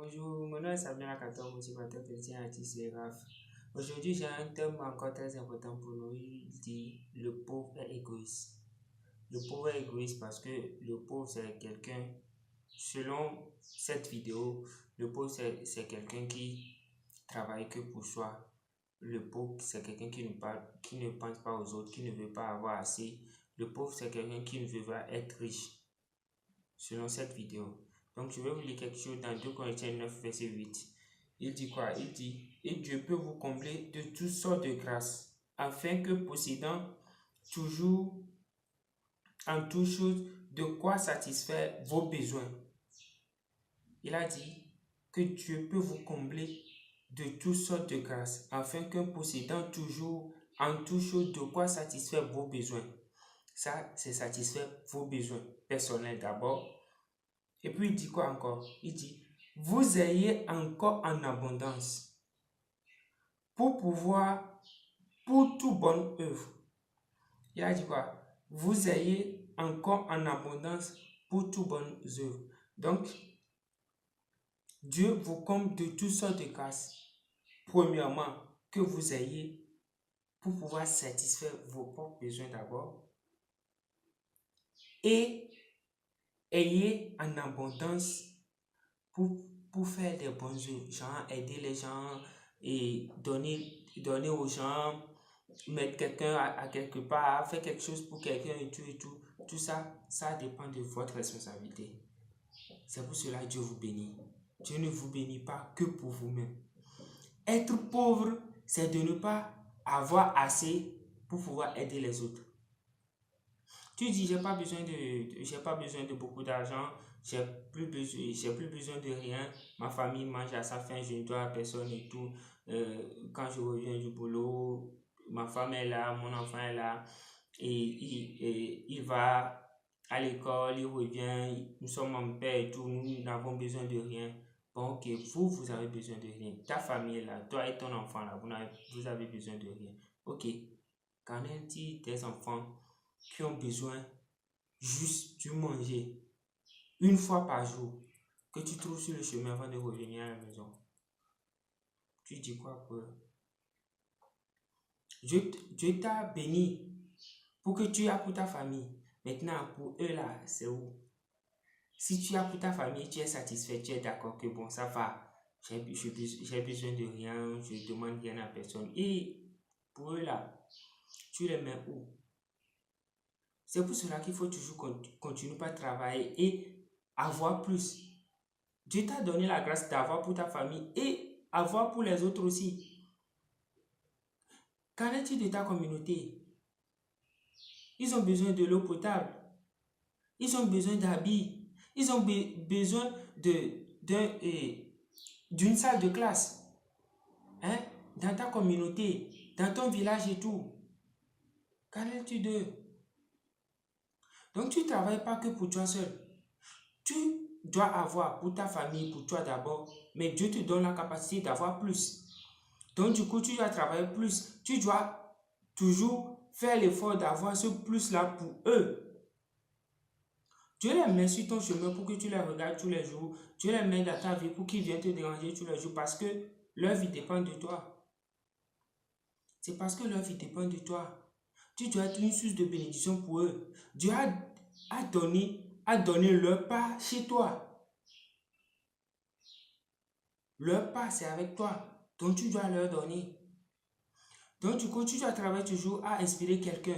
Bonjour, mon nom est Samuel Akator, motivateur chrétien, artiste et graphe. Aujourd'hui, j'ai un thème encore très important pour nous. Il dit le pauvre est égoïste. Le pauvre est égoïste parce que le pauvre, c'est quelqu'un, selon cette vidéo, le pauvre, c'est quelqu'un qui travaille que pour soi. Le pauvre, c'est quelqu'un qui ne pense pas aux autres, qui ne veut pas avoir assez. Le pauvre, c'est quelqu'un qui ne veut pas être riche, selon cette vidéo. Donc, je vais vous lire quelque chose dans 2 Corinthiens 9, verset 8. Il dit quoi? Il dit, et Dieu peut vous combler de toutes sortes de grâces, afin que possédant toujours en toutes choses de quoi satisfaire vos besoins. Il a dit que Dieu peut vous combler de toutes sortes de grâces, afin que possédant toujours en toutes choses de quoi satisfaire vos besoins. Ça, c'est satisfaire vos besoins personnels d'abord. Et puis il dit quoi encore? Il dit, vous ayez encore en abondance pour pouvoir, pour toute bonne œuvre. Il a dit quoi? Vous ayez encore en abondance pour toute bonne œuvre. Donc, Dieu vous comble de toutes sortes de grâces. Premièrement, que vous ayez pour pouvoir satisfaire vos propres besoins d'abord. Et ayez en abondance pour faire des bonnes œuvres, genre aider les gens et donner aux gens, mettre quelqu'un à quelque part, faire quelque chose pour quelqu'un et tout. Tout ça, ça dépend de votre responsabilité. C'est pour cela que Dieu vous bénit. Dieu ne vous bénit pas que pour vous-même. Être pauvre, c'est de ne pas avoir assez pour pouvoir aider les autres. Tu dis, j'ai pas besoin de beaucoup d'argent, j'ai plus besoin de rien, ma famille mange à sa faim, je ne dois à personne et tout. Quand je reviens du boulot, ma femme est là, mon enfant est là, et il va à l'école, il revient, nous sommes en paix et tout, nous n'avons besoin de rien. Bon, ok, vous avez besoin de rien. Ta famille est là, toi et ton enfant là, vous avez besoin de rien. Ok, qu'en est-il des enfants qui ont besoin juste du manger une fois par jour que tu trouves sur le chemin avant de revenir à la maison? Tu dis quoi pour eux? Dieu t'a béni pour que tu aies pour ta famille. Maintenant, pour eux là, c'est où? Si tu as pour ta famille, tu es satisfait, tu es d'accord que bon, ça va, j'ai besoin de rien, je ne demande rien à personne. Et pour eux là, tu les mets où? C'est pour cela qu'il faut toujours continuer à travailler et avoir plus. Dieu t'a donné la grâce d'avoir pour ta famille et avoir pour les autres aussi. Qu'en est-il de ta communauté? Ils ont besoin de l'eau potable. Ils ont besoin d'habits. Ils ont besoin d'une salle de classe. Hein? Dans ta communauté, dans ton village et tout. Qu'en est-il d'eux? Donc tu ne travailles pas que pour toi seul. Tu dois avoir pour ta famille, pour toi d'abord, mais Dieu te donne la capacité d'avoir plus. Donc du coup, tu dois travailler plus. Tu dois toujours faire l'effort d'avoir ce plus-là pour eux. Dieu les met sur ton chemin pour que tu les regardes tous les jours. Dieu les met dans ta vie pour qu'ils viennent te déranger tous les jours parce que leur vie dépend de toi. C'est parce que leur vie dépend de toi. Tu dois être une source de bénédiction pour eux. Dieu a donné leur part chez toi. Leur part, c'est avec toi. Donc, tu dois leur donner. Donc, du coup, tu dois travailler toujours à inspirer quelqu'un.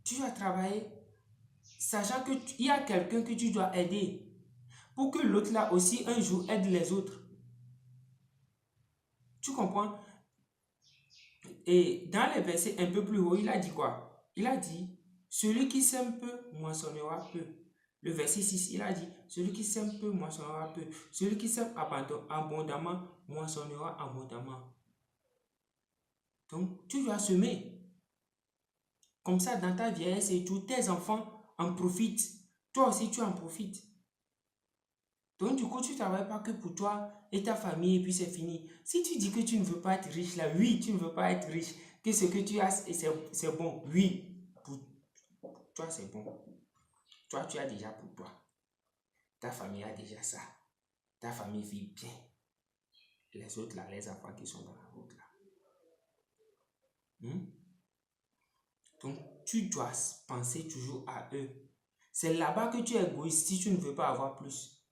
Tu dois travailler sachant qu'il y a quelqu'un que tu dois aider pour que l'autre là aussi un jour aide les autres. Tu comprends? Et dans les versets un peu plus haut, il a dit quoi? Il a dit, celui qui sème peu moissonnera peu. Le verset 6, il a dit, celui qui sème peu moissonnera peu. Celui qui sème abondamment moissonnera abondamment. Donc, tu dois semer. Comme ça, dans ta vieillesse et tout, tes enfants en profitent. Toi aussi, tu en profites. Donc, du coup, tu ne travailles pas que pour toi et ta famille et puis c'est fini. Si tu dis que tu ne veux pas être riche là, oui, tu ne veux pas être riche, que ce que tu as, c'est bon, oui, pour toi, c'est bon. Toi, tu as déjà pour toi. Ta famille a déjà ça. Ta famille vit bien. Les autres là, les enfants qui sont dans la route là. Donc, tu dois penser toujours à eux. C'est là-bas que tu es égoïste si tu ne veux pas avoir plus.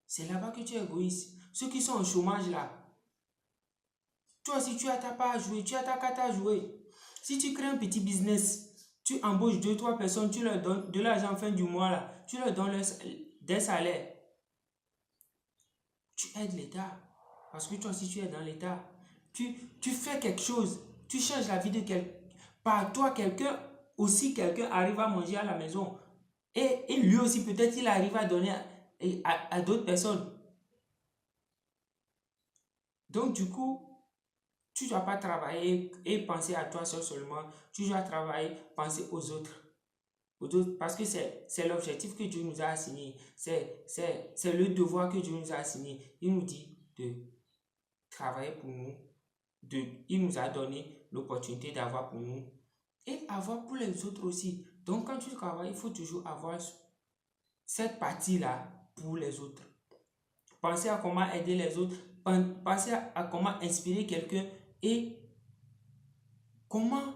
C'est là-bas que tu es égoïste. Ceux qui sont au chômage là, toi aussi tu as ta part à jouer, tu as ta carte à jouer. Si tu crées un petit business, tu embauches 2-3 personnes, tu leur donnes de l'argent fin du mois là, tu leur donnes des salaires. Tu aides l'État. Parce que toi aussi tu es dans l'État. Tu fais quelque chose. Tu changes la vie de quelqu'un. Par toi, quelqu'un arrive à manger à la maison. Et lui aussi, peut-être, il arrive à donner à d'autres personnes. Donc, du coup, tu ne dois pas travailler et penser à toi seul seulement. Tu dois travailler, penser aux autres. Parce que c'est l'objectif que Dieu nous a assigné. C'est le devoir que Dieu nous a assigné. Il nous dit de travailler pour nous. Il nous a donné l'opportunité d'avoir pour nous et avoir pour les autres aussi. Donc, quand tu travailles, il faut toujours avoir cette partie-là pour les autres. Pensez à comment aider les autres. Pensez à comment inspirer quelqu'un et comment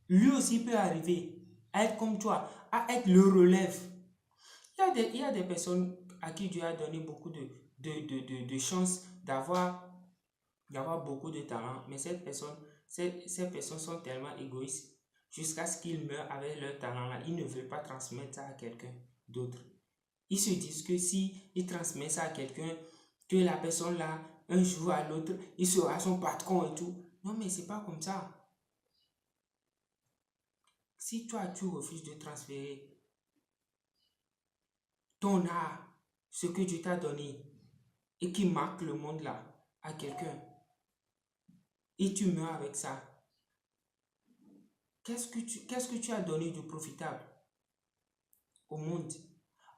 lui aussi peut arriver à être comme toi, à être le relève. Il y a des personnes à qui Dieu a donné beaucoup de chance d'avoir beaucoup de talent, mais ces personnes sont tellement égoïstes jusqu'à ce qu'ils meurent avec leur talent-là. Ils ne veulent pas transmettre ça à quelqu'un d'autre. Ils se disent que si ils transmettent ça à quelqu'un, que la personne-là, un jour à l'autre, il sera son patron et tout. Non, mais c'est pas comme ça. Si toi, tu refuses de transférer ton art, ce que Dieu t'a donné, et qui marque le monde là, à quelqu'un, et tu meurs avec ça, qu'est-ce que tu as donné de profitable au monde?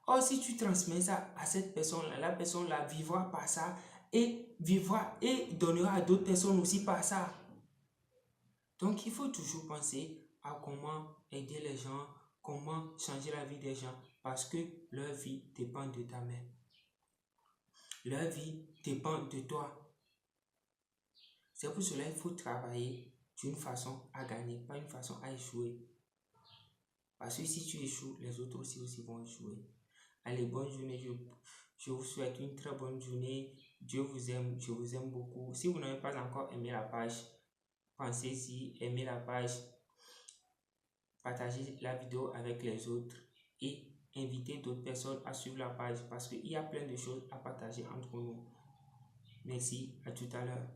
Or, si tu transmets ça à cette personne-là, la personne-là vivra par ça et vivra et donnera à d'autres personnes aussi par ça. Donc, il faut toujours penser à comment aider les gens, comment changer la vie des gens, parce que leur vie dépend de ta main. Leur vie dépend de toi. C'est pour cela qu'il faut travailler d'une façon à gagner, pas une façon à échouer. Parce que si tu échoues, les autres aussi vont échouer. Allez, bonne journée. Je vous souhaite une très bonne journée. Dieu vous aime, je vous aime beaucoup. Si vous n'avez pas encore aimé la page, pensez-y, aimez la page, partagez la vidéo avec les autres et invitez d'autres personnes à suivre la page parce qu'il y a plein de choses à partager entre nous. Merci, à tout à l'heure.